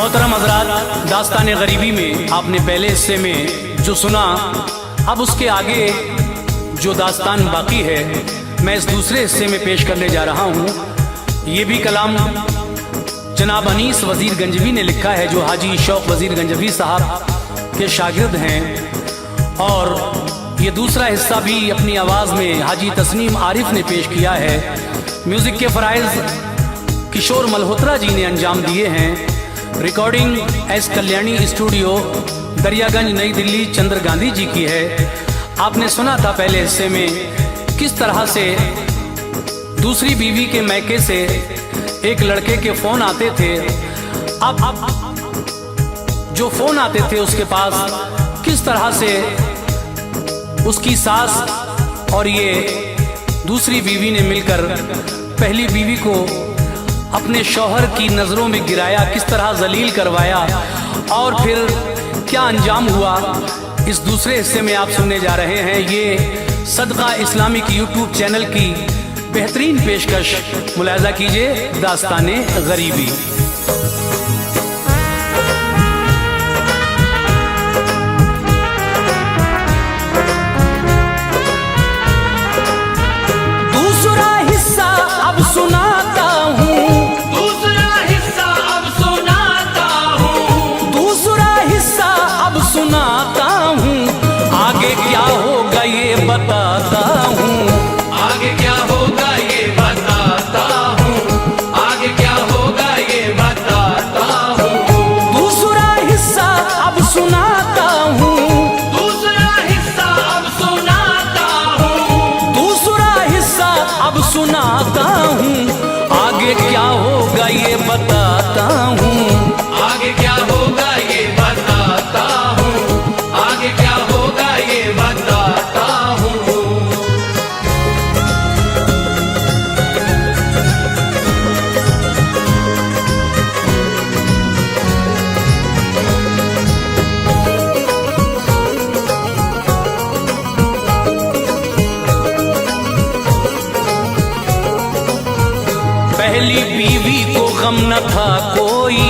मोहतरम हजरात, दास्तान गरीबी में आपने पहले हिस्से में जो सुना, अब उसके आगे जो दास्तान बाकी है मैं इस दूसरे हिस्से में पेश करने जा रहा हूँ। ये भी कलाम जनाब अनीस वज़ीर गंजवी ने लिखा है, जो हाजी शौक वज़ीर गंजवी साहब के शागिर्द हैं। और ये दूसरा हिस्सा भी अपनी आवाज़ में हाजी तस्नीम आरिफ ने पेश किया है। म्यूज़िक के फ़राइज़ किशोर मल्होत्रा जी ने अंजाम दिए हैं। Recording S Kalyani studio Daryaganj नई दिल्ली चंद्र गांधी जी की है। आपने सुना था पहले हिस्से में किस तरह से दूसरी बीवी के मैके से एक लड़के के फ़ोन आते थे। अब जो फ़ोन आते थे उसके पास किस तरह से उसकी सास और ये दूसरी बीवी ने मिलकर पहली बीवी को अपने शौहर की नज़रों में गिराया, किस तरह जलील करवाया और फिर क्या अंजाम हुआ, इस दूसरे हिस्से में आप सुनने जा रहे हैं। ये सदका इस्लामिक यूट्यूब चैनल की बेहतरीन पेशकश मुलाहिजा कीजिए, दास्ताने गरीबी। दूसरा हिस्सा अब सुनाता हूँ, दूसरा हिस्सा अब सुनाता हूँ, आगे क्या होगा ये बताता हूँ, आगे क्या होगा ये बताता हूँ, आगे क्या होगा ये बताता हूँ। दूसरा हिस्सा अब सुनाता हूँ, दूसरा हिस्सा अब सुनाता हूँ, दूसरा हिस्सा अब सुनाता हूँ, आगे क्या होगा ये बताता हूँ, आगे क्या होगा ये बताता हूँ, आगे क्या होगा ये बताता हूँ। पहली बीवी को गम न था कोई,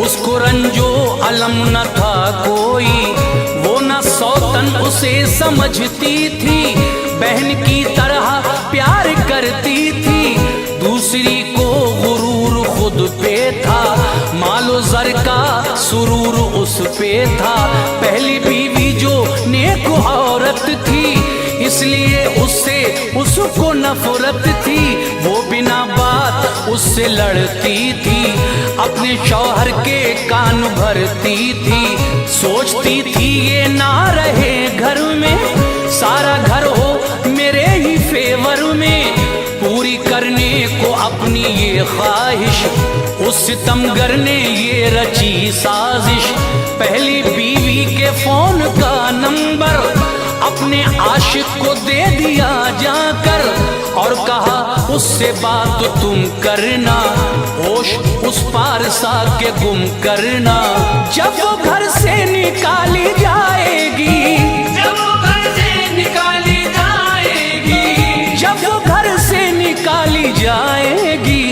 उसको रंजो अलम न था कोई, वो न सौतन उसे समझती थी, बहन की तरह प्यार करती थी। दूसरी को गुरूर खुद पे था, मालो ज़र का सुरूर उस पे था। पहली बीवी जो नेक औरत थी, इसलिए उससे उसको नफरत थी, वो बिना बात उससे लड़ती थी, अपने शौहर के कान भरती थी। सोचती थी ये ना रहे घर में, सारा घर हो मेरे ही फेवर में, पूरी करने को अपनी ये ख्वाहिश उस सितमगर ने ये रची साजिश। पहली बीवी के फोन का नंबर अपने आशिक को दे दिया जाकर, और कहा उससे बात तुम करना, होश उस पार सा के गुम करना। जब वो घर से निकाली जाएगी, जब वो घर से निकाली जाएगी, जब वो घर से निकाली जाएगी,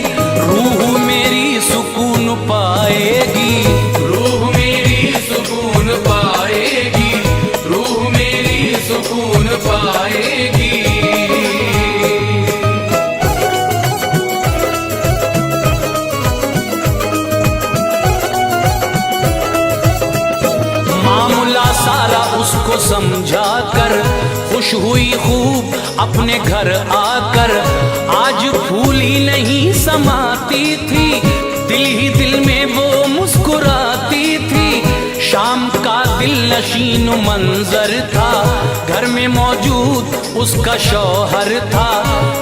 रूह मेरी सुकून पाएगी, रूह मेरी सुकून पाएगी, रूह मेरी सुकून पाएगी। मामला सारा उसको समझा कर खुश हुई खूब अपने घर आकर। आज फूल ही नहीं समाती थी, दिल ही दिल में वो मुस्कुराती थी। शाम का दिल नशीन मंजर था, घर में मौजूद उसका शौहर था।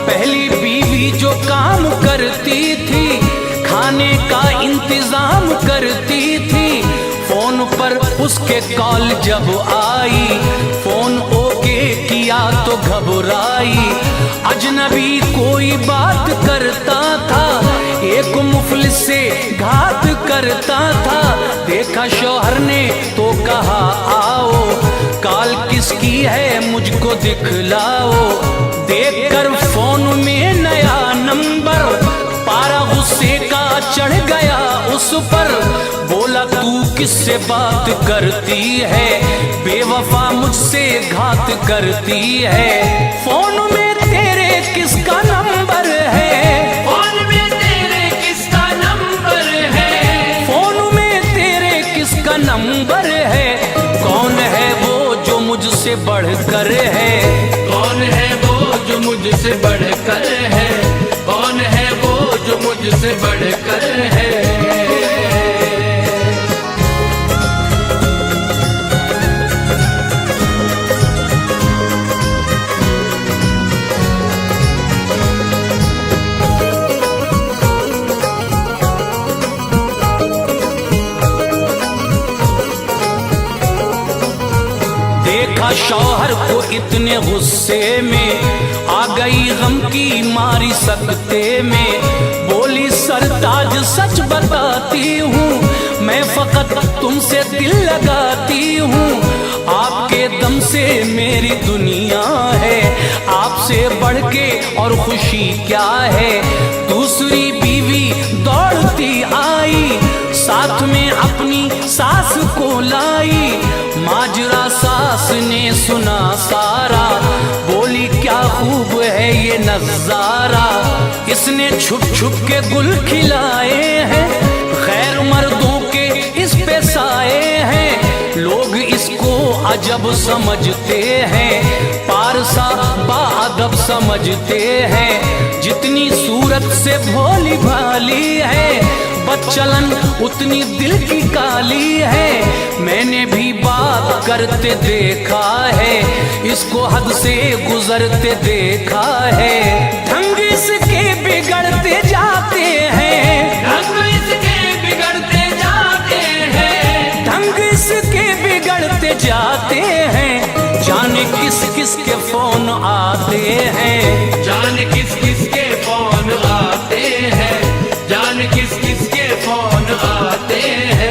पहली बीवी जो काम करती थी, खाने का इंतजाम करती थी। फोन पर उसके कॉल जब आई, फोन ओके किया तो घबराई। अजनबी कोई बात करता था, एक मुफलिस से घात करता था। देखा शौहर ने तो कहा आओ, कॉल किसकी है मुझको दिखलाओ। देखकर फोन में नया नंबर, पारा गुस्से का चढ़ गया उस पर। बोला तू किससे बात करती है, बेवफा मुझसे घात करती है। फोन में तेरे किसका नंबर है, फोन में तेरे किसका नंबर है, फोन में तेरे किसका नंबर है। कौन है वो जो मुझसे बढ़कर है, कौन है वो जो मुझसे बढ़कर है, कौन है वो जो मुझसे बढ़कर है। देखा शौहर को इतने गुस्से में, आ गई गम की मारी सकते में। बोली सरताज सच बताती हूँ, मैं फकत तुमसे दिल लगाती हूँ। आपके दम से मेरी दुनिया है, आपसे बढ़ के और खुशी क्या है। दूसरी बीवी दौड़ती आई, साथ में अपनी सास को लाई। माजरा सास ने सुना सारा, बोली क्या खूब है ये नजारा। इसने छुप छुप के गुल खिलाए हैं, खैर मर्दों के इस पे साए हैं। लोग इसको अजब समझते हैं, पारसा बाअदब समझते हैं। जितनी सूरत से भोली भाली है, बदचलन उतनी दिल की काली है। मैंने भी बात करते देखा है, इसको हद से गुजरते देखा है। ढंग इसके बिगड़ते जाते हैं, ढंग इसके बिगड़ते जाते हैं, ढंग इसके बिगड़ते जाते हैं। जाने किस किस के फोन आते हैं, जान किस किस के फोन आते हैं, जान किस किस के फोन आते हैं।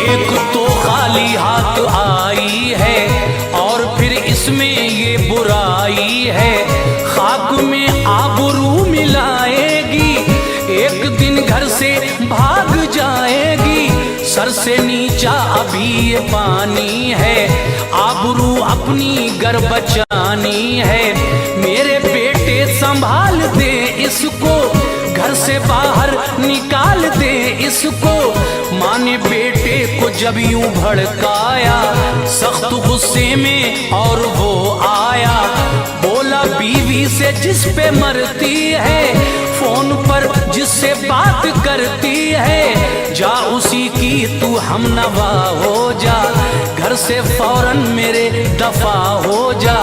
एक तो खाली हाथ आई है, और फिर इसमें ये बुराई है। खाक में आबरू मिलाएगी, एक दिन घर से भाग जाएगी। सर से नीचा अभी ये पानी है, आबरू अपनी गर बचानी है। मेरे बेटे संभाल दे इसको, घर से बाहर निकाल दे इसको। माँ ने बेटे को जब यूं भड़काया, सख्त गुस्से में और वो आया। बोला बीवी से जिस पे मरती है, फोन पर जिससे बात करती है, जा उसी की तू हमनवा हो जा। घर से फौरन मेरे दफा हो जा।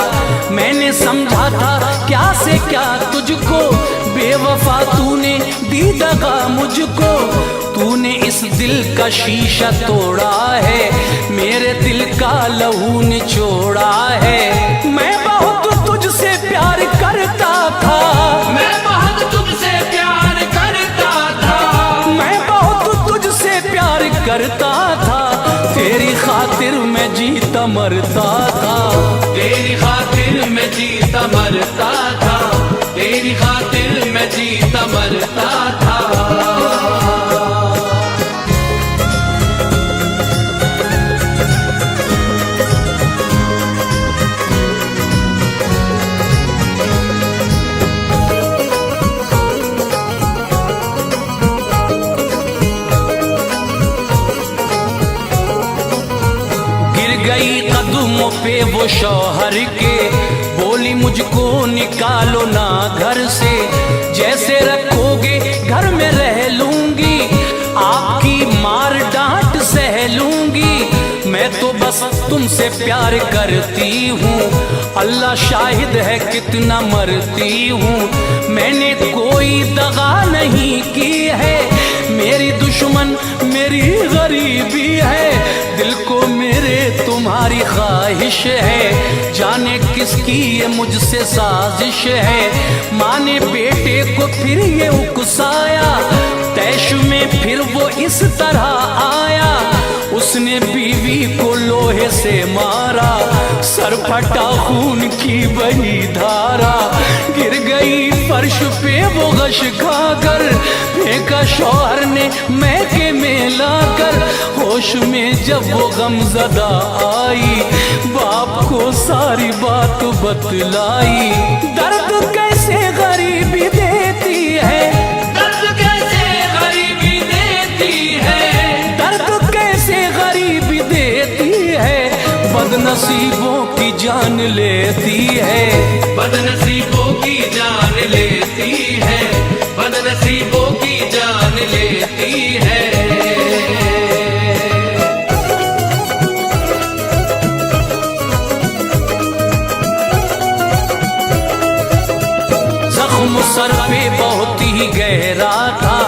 मैंने समझा था क्या से क्या तुझको, बेवफा तूने दी दगा मुझको। तूने इस दिल का शीशा तोड़ा है, मेरे दिल का लहू निचोड़ा है। मैं बहुत तुझसे प्यार करता था, मैं बहुत तुझसे प्यार करता था, मैं बहुत तुझसे प्यार करता था। तेरी खातिर मैं जीता मरता था, तेरी खातिर मैं जीता मरता था, तेरी खातिर मैं जीता मरता था। गई कदमों पे वो शौहर के, बोली मुझको निकालो ना घर से। जैसे रखोगे घर में रह लूंगी, आपकी मार डांट सह लूंगी। मैं तो बस तुमसे प्यार करती हूँ, अल्लाह शाहिद है कितना मरती हूँ। मैंने कोई दगा नहीं की है, मेरी दुश्मन मेरी गरीबी है। दिल को मेरे तुम्हारी ख्वाहिश है, जाने किसकी ये मुझसे साजिश है। माँ ने बेटे को फिर ये उकसाया, तैश में फिर वो इस तरह आया। उस उसने बीवी को लोहे से मारा, सर फटा खून की बही धारा, गिर गई फर्श पे वो गश खाकर, फेंका शौहर ने मैके में लाकर। होश में जब वो गमज़दा आई, बाप को सारी बात बतलाई। दर्द कैसे गरीबी देती है, दर्द कैसे गरीबी देती है, दर्द कैसे गरीबी देती है, बदनसीबों की जान लेती है, बदनसीबों की जान लेती है, बदनसीबों की जान लेती है। जख्म सर पे बहुत ही गहरा था,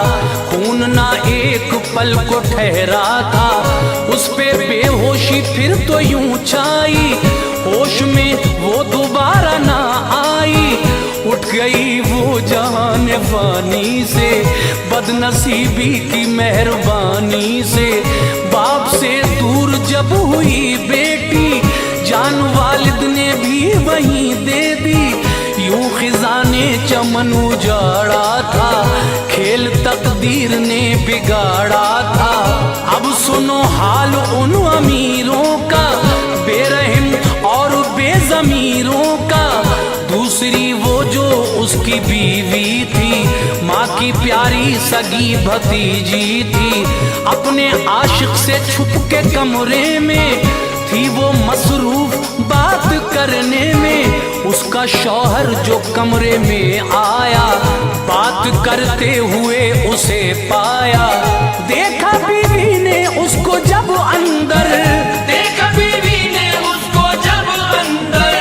खून ना एक पल को ठहरा था। उस पे बेहोशी फिर तो यूं छाई, होश में वो दोबारा ना आई। उठ गई वो जहान फानी से, बदनसीबी की मेहरबानी से। बाप से दूर जब हुई बेटी, जान वालिद ने भी वहीं दे दी। यूं खिजाने चमन उजाड़ा था, खेल तकदीर ने बिगाड़ा था। अब सुनो हाल उन अमीरों का, बेरहम और बेज़मीरों का। दूसरी वो जो उसकी बीवी थी, माँ की प्यारी सगी भतीजी थी। अपने आशिक से छुप के कमरे में थी वो मसरूफ बात करने में। उसका शौहर जो कमरे में आया, बात करते हुए उसे पाया। देखा बीवी ने उसको जब अंदर, देखा बीवी ने उसको जब अंदर,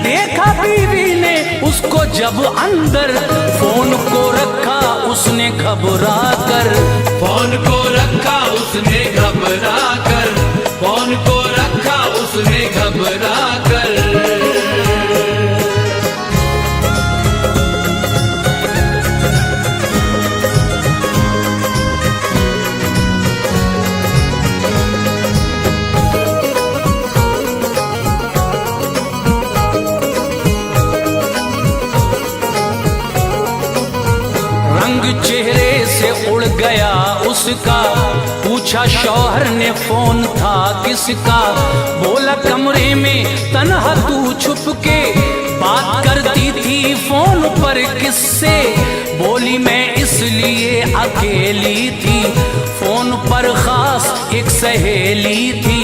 देखा बीवी ने उसको जब अंदर। फोन को रखा उसने घबरा कर, फोन को रखा उसने घबरा कर, फोन को रखा उसने घबरा कर। रंग चेहरे से उड़ गया उसका, पूछा शौहर ने फोन था किसका। बोला कमरे में तन्हा तू छुप के बात करती थी फोन पर किससे। बोली मैं इसलिए अकेली थी, फोन पर खास एक सहेली थी।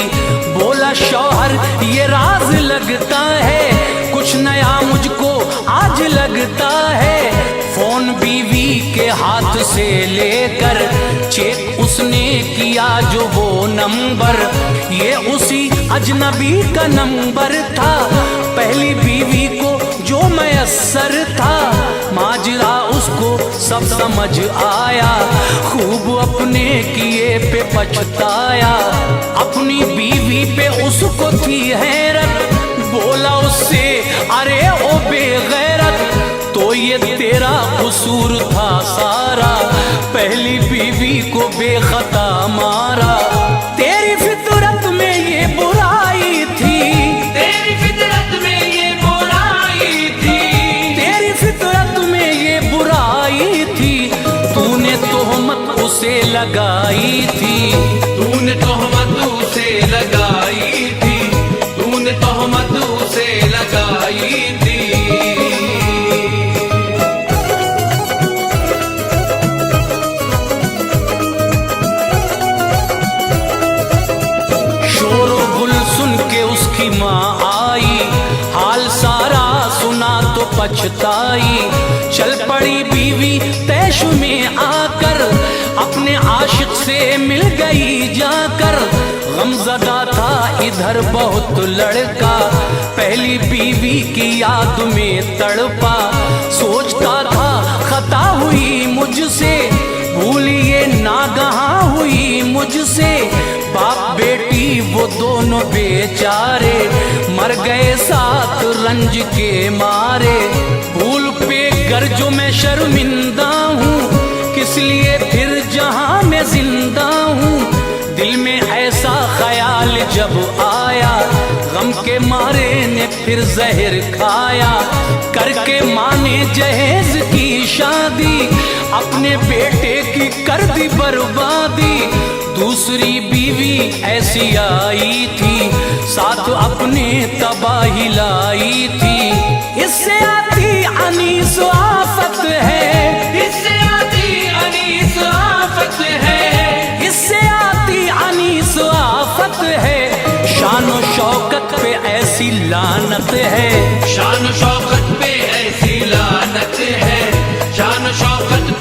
बोला शौहर ये राज लगता है, कुछ नया मुझको आज लगता है। फोन बीवी के हाथ से लेकर चेक उसने किया जो वो नंबर, ये उसी अजनबी का नंबर था। पहली बीवी को जो मयस्सर था, माजरा उसको सब समझ आया। खूब अपने किए पे पछताया, अपनी बीवी पे उसको थी हैरत। बोला उससे अरे ओ बेगैरत, तो ये तेरा कसूर था सारा, पहली बीवी को बेखता मारा। तेरी फितरत में ये बुराई थी, तेरी फितरत में ये बुराई थी, तेरी फितरत में ये बुराई थी। तूने तोहमत उसे लगाई थी, तूने तोहमत उसे लगाई थी, तूने तोहमत उसे लगाई थी। उसकी माँ आई, हाल सारा सुना तो पछताई। चल पड़ी बीवी तैश में आकर, अपने आशिक से मिल गई जाकर। गमज़दा था इधर बहुत लड़का, पहली बीवी की याद में तड़पा। सोचता था खता हुई मुझसे, भूलिए नागहां हुई मुझसे। बाप बेटी वो दोनों बेचारे, मर गए साथ रंज के मारे। भूल पे गर्जो मैं शर्मिंदा हूँ, किस लिए फिर जहां मैं जिंदा हूँ। दिल में ऐसा ख्याल जब आया, गम के मारे ने फिर जहर खाया। करके माने जहेज की शादी, अपने बेटे की कर दी बर्बादी। दूसरी बीवी ऐसी आई थी, साथ अपने तबाही लाई थी। इससे आती अनीस आफत है, इससे आती अनीस आफत है, इससे आती अनीस आफत है। शान और शौकत पे ऐसी लानत है, शान शौकत पे ऐसी लानत है, शान शौकत